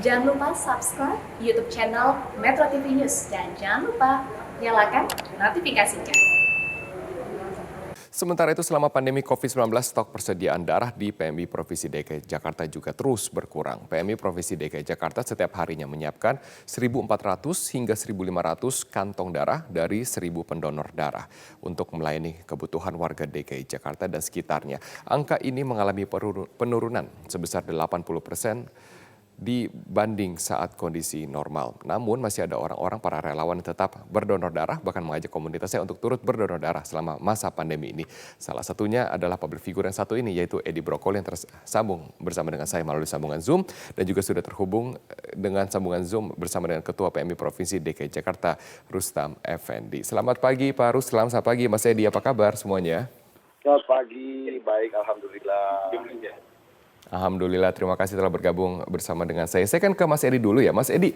Jangan lupa subscribe YouTube channel Metro TV News dan jangan lupa nyalakan notifikasinya. Sementara itu, selama pandemi COVID-19, stok persediaan darah di PMI Provinsi DKI Jakarta juga terus berkurang. PMI Provinsi DKI Jakarta setiap harinya menyiapkan 1.400 hingga 1.500 kantong darah dari 1.000 pendonor darah untuk melayani kebutuhan warga DKI Jakarta dan sekitarnya. Angka ini mengalami penurunan sebesar 80% dibanding saat kondisi normal. Namun masih ada orang-orang para relawan yang tetap berdonor darah, bahkan mengajak komunitasnya untuk turut berdonor darah selama masa pandemi ini. Salah satunya adalah public figure yang satu ini, yaitu Edi Brokoli yang tersambung bersama dengan saya melalui sambungan Zoom dan juga sudah terhubung dengan sambungan Zoom bersama dengan Ketua PMI Provinsi DKI Jakarta, Rustam Effendi. Selamat pagi Pak Rustam, selamat pagi Mas Edi, apa kabar semuanya? Selamat pagi, baik Alhamdulillah. Alhamdulillah, terima kasih telah bergabung bersama dengan saya. Saya kan ke Mas Edi dulu ya. Mas Edi,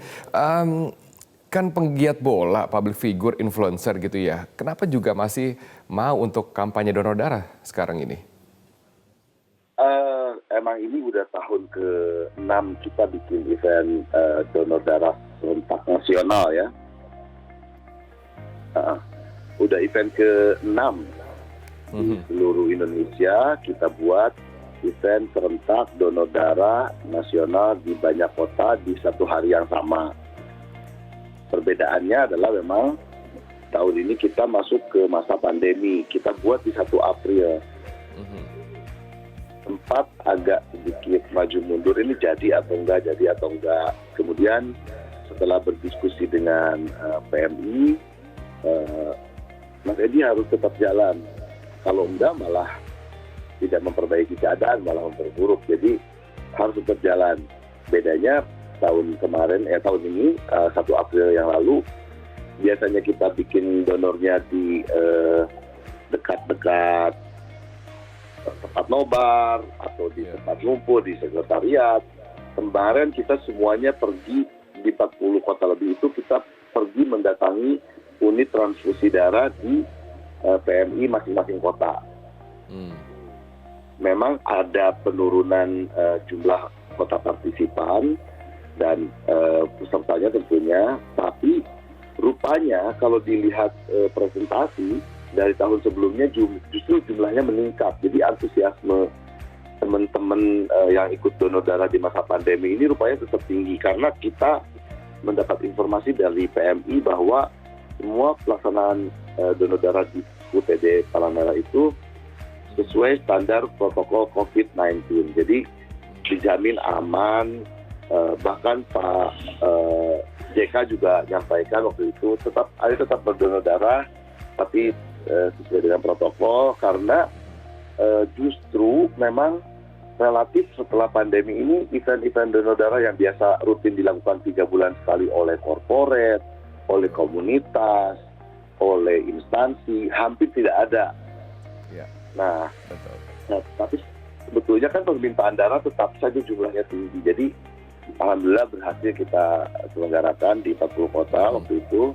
kan penggiat bola, public figure, influencer gitu ya. Kenapa juga masih mau untuk kampanye donor darah sekarang ini? Emang ini udah tahun ke-6 kita bikin event donor darah serentak nasional ya. Udah event ke-6 di seluruh Indonesia kita buat event serentak donor darah nasional di banyak kota di satu hari yang sama. Perbedaannya adalah memang tahun ini kita masuk ke masa pandemi. Kita buat di 1 April. Sempat agak sedikit maju mundur, ini jadi atau enggak. Kemudian setelah berdiskusi dengan PMI, Mas Edi harus tetap jalan. Kalau enggak malah tidak memperbaiki keadaan, malah memperburuk. Jadi harus tetap jalan. Bedanya tahun ini 1 April yang lalu, biasanya kita bikin donornya di dekat-dekat tempat nobar atau di tempat ngumpul di sekretariat. Kemarin kita semuanya pergi di 40 kota lebih itu, kita pergi mendatangi unit transfusi darah di PMI masing-masing kota. Memang ada penurunan jumlah kota partisipan dan pesertanya tentunya, tapi rupanya kalau dilihat presentasi dari tahun sebelumnya justru jumlahnya meningkat. Jadi antusiasme teman-teman yang ikut donor darah di masa pandemi ini rupanya tetap tinggi, karena kita mendapat informasi dari PMI bahwa semua pelaksanaan donor darah di UPD Palang Merah itu sesuai standar protokol COVID-19. Jadi dijamin aman, bahkan Pak JK juga menyampaikan waktu itu tetap berdonor darah, tapi sesuai dengan protokol, karena justru memang relatif setelah pandemi ini event-event donor darah yang biasa rutin dilakukan 3 bulan sekali oleh korporat, oleh komunitas, oleh instansi, hampir tidak ada. Nah, tapi sebetulnya kan permintaan darah tetap saja jumlahnya tinggi. Jadi alhamdulillah berhasil kita selenggarakan di 40 kota waktu itu.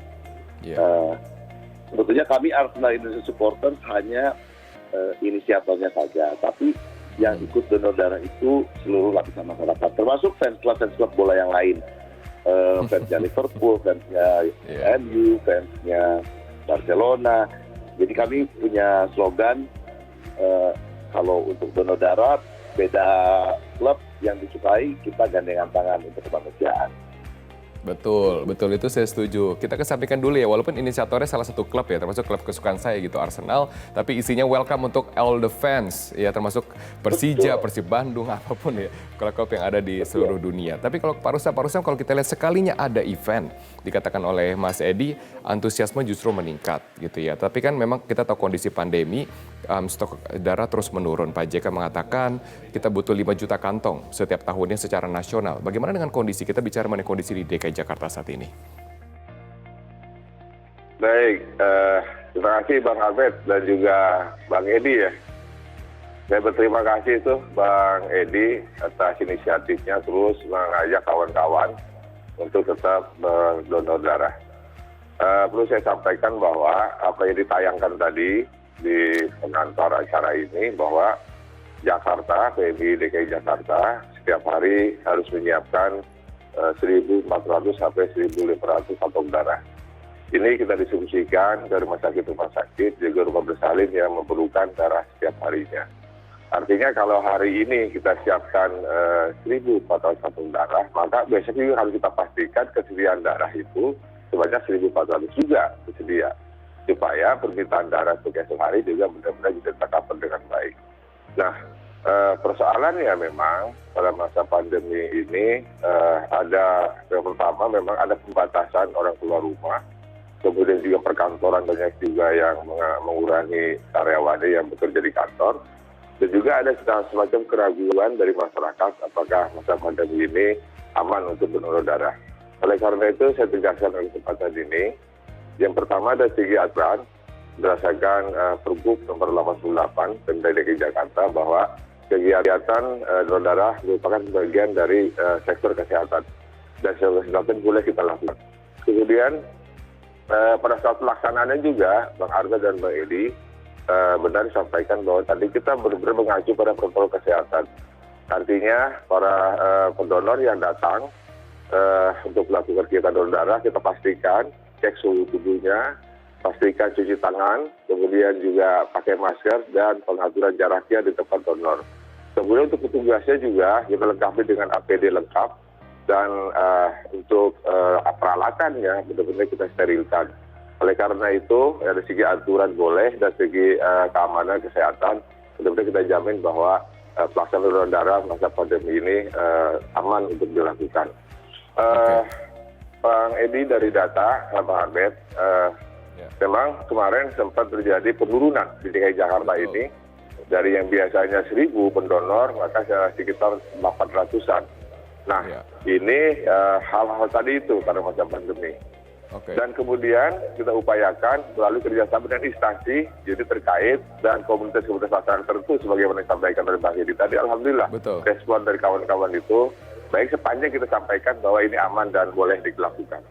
Sebetulnya kami Arsenal Indonesia Supporters hanya inisiatornya saja, tapi yang ikut donor darah itu seluruh lapisan masyarakat, termasuk fans klub bola yang lain, fansnya Liverpool, fansnya MU, fansnya Barcelona. Jadi kami punya slogan, kalau untuk donor darah beda klub yang disukai, kita gandengan tangan untuk kemanusiaan. Betul itu saya setuju. Kita kesampingkan dulu ya, walaupun inisiatornya salah satu klub ya, termasuk klub kesukaan saya gitu, Arsenal, tapi isinya welcome untuk all the fans ya, termasuk Persija, Persib Bandung, apapun ya, klub-klub yang ada di seluruh dunia. Tapi kalau Pak Rustam, kalau kita lihat sekalinya ada event, dikatakan oleh Mas Edi, antusiasme justru meningkat gitu ya. Tapi kan memang kita tahu kondisi pandemi, stok darah terus menurun. Pak JK mengatakan kita butuh 5 juta kantong setiap tahunnya secara nasional. Bagaimana dengan kondisi, kita bicara mengenai kondisi di DKI Jakarta saat ini? Baik, terima kasih Bang Albert dan juga Bang Edi ya. Saya berterima kasih tuh Bang Edi atas inisiatifnya terus mengajak kawan-kawan untuk tetap berdonor darah. Perlu saya sampaikan bahwa apa yang ditayangkan tadi di pengantar acara ini, bahwa Jakarta, PMI DKI Jakarta setiap hari harus menyiapkan 1.400 sampai 1.500 kantong darah. Ini kita distribusikan dari rumah sakit, juga rumah bersalin yang memerlukan darah setiap harinya. Artinya kalau hari ini kita siapkan 1.400 kantong darah, maka besok juga harus kita pastikan kesediaan darah itu sebanyak 1.400 juga tersedia. Supaya permintaan darah untuk esok hari juga benar-benar bisa tercover dengan baik. Nah, persoalannya memang pada masa pandemi ini ada yang pertama memang ada pembatasan orang keluar rumah. Kemudian juga perkantoran banyak juga yang mengurangi karyawannya yang bekerja di kantor. Dan juga ada semacam keraguan dari masyarakat apakah masa pandemi ini aman untuk donor darah. Oleh karena itu saya tegaskan dalam kesempatan ini, yang pertama ada segi aturan berdasarkan Pergub nomor 88 Pemda DKI Jakarta bahwa kegiatan donor darah merupakan bagian dari sektor kesehatan. Dan sektor kesehatan boleh kita lakukan. Kemudian pada saat pelaksanaannya juga, Bang Arga dan Bang Edi benar disampaikan bahwa tadi kita benar-benar mengacu pada protokol kesehatan. Artinya para pendonor yang datang untuk melakukan kegiatan donor darah, kita pastikan cek suhu tubuhnya, pastikan cuci tangan, kemudian juga pakai masker dan pengaturan jaraknya di tempat donor. Kemudian untuk petugasnya juga kita lengkapi dengan APD lengkap. Dan untuk peralatannya benar-benar kita sterilkan. Oleh karena itu dari segi aturan boleh dan segi keamanan kesehatan benar-benar kita jamin bahwa pelaksanaan donor darah masa pandemi ini aman untuk dilakukan. Bang Edi dari data, Bang Arbet, memang kemarin sempat terjadi penurunan di DKI Jakarta ini dari yang biasanya 1.000 pendonor maka sekitar 800-an. Nah, ini hal-hal tadi itu karena masa pandemi. Dan kemudian kita upayakan melalui kerjasama dengan instansi jadi terkait dan komunitas-komunitas masyarakat tertentu sebagaimana disampaikan dari Bang Edi tadi. Alhamdulillah, respon dari kawan-kawan itu baik sepanjang kita sampaikan bahwa ini aman dan boleh dilakukan.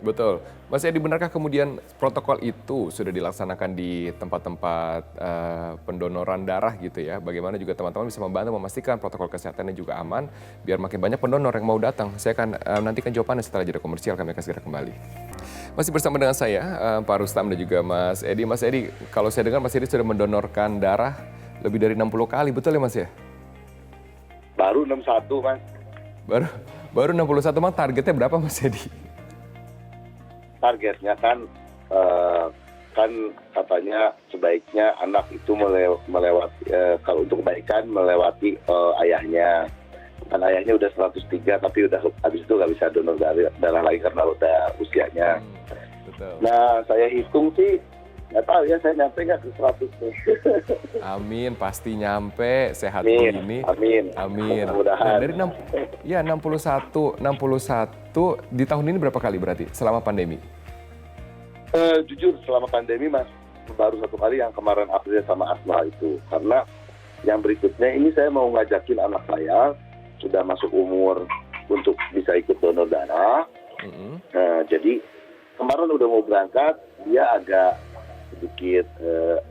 Betul. Mas Edi, benarkah kemudian protokol itu sudah dilaksanakan di tempat-tempat pendonoran darah gitu ya? Bagaimana juga teman-teman bisa membantu memastikan protokol kesehatannya juga aman, biar makin banyak pendonor yang mau datang. Saya akan nantikan jawabannya setelah jeda komersial, kami akan segera kembali. Masih bersama dengan saya, Pak Rustam dan juga Mas Edi. Mas Edi, kalau saya dengar Mas Edi sudah mendonorkan darah lebih dari 60 kali, betul ya Mas ya? Baru 61 Mas. Baru 61, Mas, targetnya berapa Mas Edi? Targetnya kan katanya sebaiknya anak itu melewati kalau untuk kebaikan melewati ayahnya. Kan ayahnya udah 103 tapi udah habis itu nggak bisa donor darah lagi karena udah usianya. Betul. Nah, saya hitung sih nggak tahu ya saya nyampe nggak ke 100 nih. Amin, pasti nyampe sehat begini. Amin. Nah, dari 61 di tahun ini berapa kali berarti selama pandemi? Jujur selama pandemi Mas baru 1 kali yang kemarin April sama Asma itu. Karena yang berikutnya ini saya mau ngajakin anak saya sudah masuk umur untuk bisa ikut donor darah. Jadi kemarin udah mau berangkat, dia agak sedikit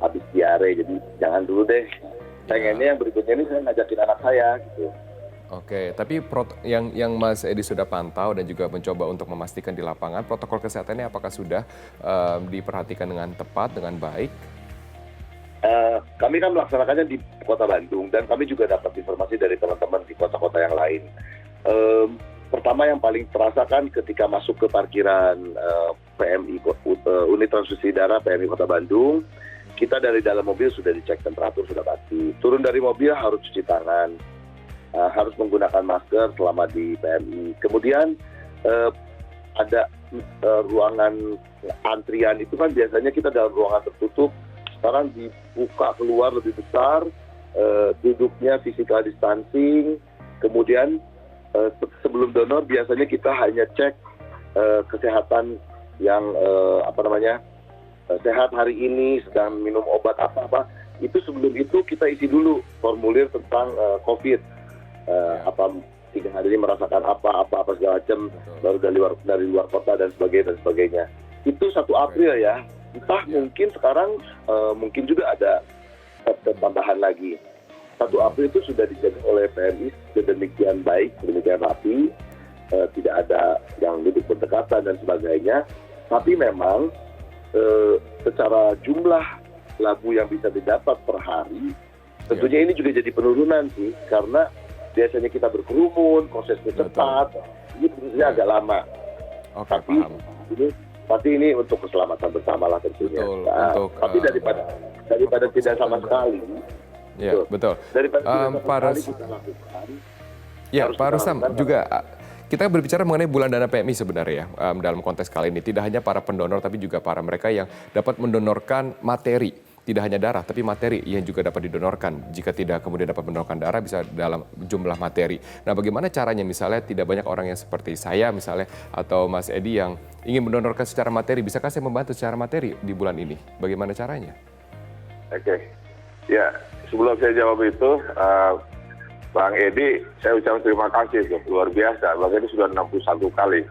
habis diare, jadi jangan dulu deh. Pengennya yang berikutnya ini saya ngajakin anak saya gitu. Oke, tapi yang Mas Edi sudah pantau dan juga mencoba untuk memastikan di lapangan, protokol kesehatannya apakah sudah diperhatikan dengan tepat, dengan baik? Kami kan melaksanakannya di Kota Bandung dan kami juga dapat informasi dari teman-teman di kota-kota yang lain. Pertama yang paling terasa kan ketika masuk ke parkiran PMI Unit Transfusi Darah PMI Kota Bandung, kita dari dalam mobil sudah dicek temperatur sudah pasti. Turun dari mobil harus cuci tangan, harus menggunakan masker selama di PMI. Kemudian ada ruangan antrian itu kan biasanya kita dalam ruangan tertutup. Sekarang dibuka keluar lebih besar, duduknya physical distancing, kemudian sebelum donor biasanya kita hanya cek kesehatan yang sehat hari ini, sedang minum obat apa-apa. Itu sebelum itu kita isi dulu formulir tentang COVID, 3 hari ini merasakan apa segala macam, baru dari luar kota dan sebagainya. Itu 1 April ya. Entah mungkin sekarang mungkin juga ada tambahan lagi. 1 April itu sudah dijaga oleh PMI sedemikian baik, sedemikian rapi. tidak ada yang duduk berdekatan dan sebagainya. Tapi memang secara jumlah lagu yang bisa didapat per hari, tentunya ini juga jadi penurunan sih, karena biasanya kita berkerumun, prosesnya cepat, ini tentunya agak lama. Oke, Tapi paham. ini untuk keselamatan bersama lah tentunya. Betul, Nah, untuk, tapi daripada tidak sama sekali, Ya, betul. daripada tidak Pak sama sekali Ros- kita lakukan. Ya, harus Pak kita Rustam lakukan juga kita berbicara mengenai bulan dana PMI sebenarnya ya, dalam konteks kali ini. Tidak hanya para pendonor tapi juga para mereka yang dapat mendonorkan materi. Tidak hanya darah tapi materi yang juga dapat didonorkan. Jika tidak kemudian dapat mendonorkan darah bisa dalam jumlah materi. Nah, bagaimana caranya misalnya tidak banyak orang yang seperti saya misalnya atau Mas Edi yang ingin mendonorkan secara materi. Bisakah saya membantu secara materi di bulan ini? Bagaimana caranya? Oke, ya sebelum saya jawab itu, Bang Edi, saya ucapkan terima kasih tuh, luar biasa. Bang Edi sudah 61 kali,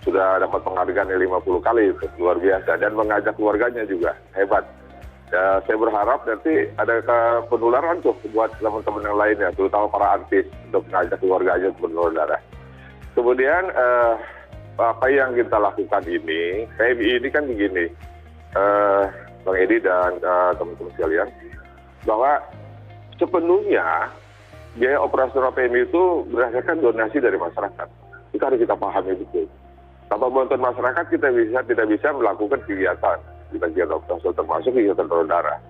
sudah dapat penghargaan 50 kali, itu luar biasa. Dan mengajak keluarganya juga, hebat. Ya, saya berharap nanti ada penularan tuh buat teman-teman yang lainnya, terutama para artis, untuk mengajak keluarganya untuk berdonor darah. Kemudian apa yang kita lakukan ini, PMI ini kan begini, Bang Edi dan teman-teman sekalian, bahwa sepenuhnya biaya operasional PMI itu berdasarkan donasi dari masyarakat. Itu harus kita pahami betul. Tanpa bantuan masyarakat kita tidak bisa melakukan kegiatan di bagian operasional termasuk kegiatan donor darah.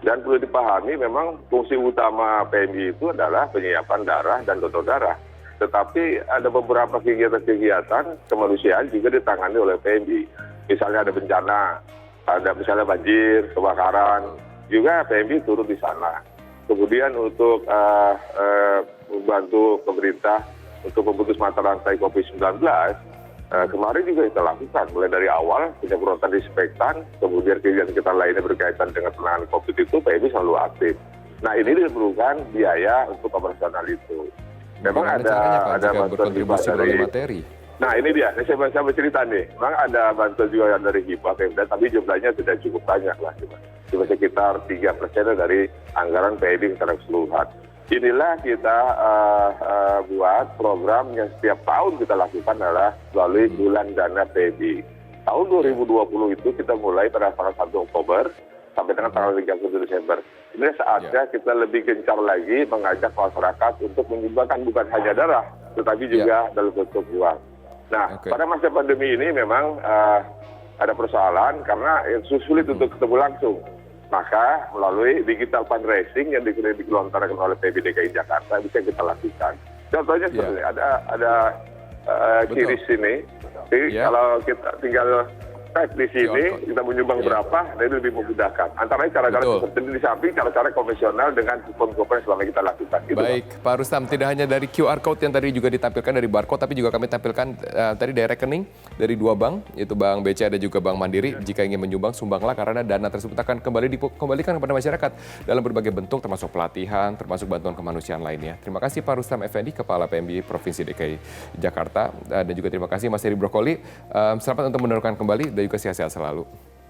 Dan perlu dipahami memang fungsi utama PMI itu adalah penyiapan darah dan donor darah. Tetapi ada beberapa kegiatan-kegiatan kemanusiaan juga ditangani oleh PMI. Misalnya ada bencana, ada misalnya banjir, kebakaran, juga PMI turun di sana. Kemudian untuk membantu pemerintah untuk memutus mata rantai COVID-19, kemarin juga kita lakukan mulai dari awal penyemprotan disinfektan, kemudian kegiatan lainnya berkaitan dengan penanganan COVID itu PMI selalu aktif. Nah ini diperlukan biaya untuk operasional itu. Memang Bagaimana caranya, Pak, ada jika bantuan berkontribusi hibah melalui dari materi? Nah ini dia, saya bercerita nih. Memang ada bantuan juga yang dari hibah Pemda, tapi jumlahnya tidak cukup banyak lah. Cuma sekitar 3% dari anggaran PMI secara keseluruhan. Inilah kita buat program yang setiap tahun kita lakukan adalah melalui bulan dana PMI. Tahun 2020 itu kita mulai pada tanggal 1 Oktober sampai dengan tanggal 30 Desember. Ini saatnya kita lebih gencar lagi mengajak masyarakat untuk menyumbangkan bukan hanya darah, tetapi juga dalam bentuk uang. Nah, pada masa pandemi ini memang ada persoalan karena sulit untuk ketemu langsung. Maka melalui digital fundraising yang digelontorkan oleh PMI DKI Jakarta bisa kita lakukan. Contohnya seperti ada kiris ini. Jadi kalau kita tinggal di sini kita menyumbang berapa, nah itu lebih memudahkan. Antara cara-cara seperti ini di samping cara-cara konvensional dengan kupon-kupon yang selama kita lakukan. Gitu, Baik, Pak Rustam, tidak hanya dari QR Code yang tadi juga ditampilkan dari barcode, tapi juga kami tampilkan tadi dari rekening dari dua bank, yaitu Bank BCA dan juga Bank Mandiri. Jika ingin menyumbang, sumbanglah karena dana tersebut akan kembali dikembalikan kepada masyarakat dalam berbagai bentuk, termasuk pelatihan, termasuk bantuan kemanusiaan lainnya. Terima kasih Pak Rustam Effendi, Kepala PMI Provinsi DKI Jakarta. Dan juga terima kasih Mas Heri Brokoli. Selamat untuk meneruskan kembali dan juga sehat-sehat selalu.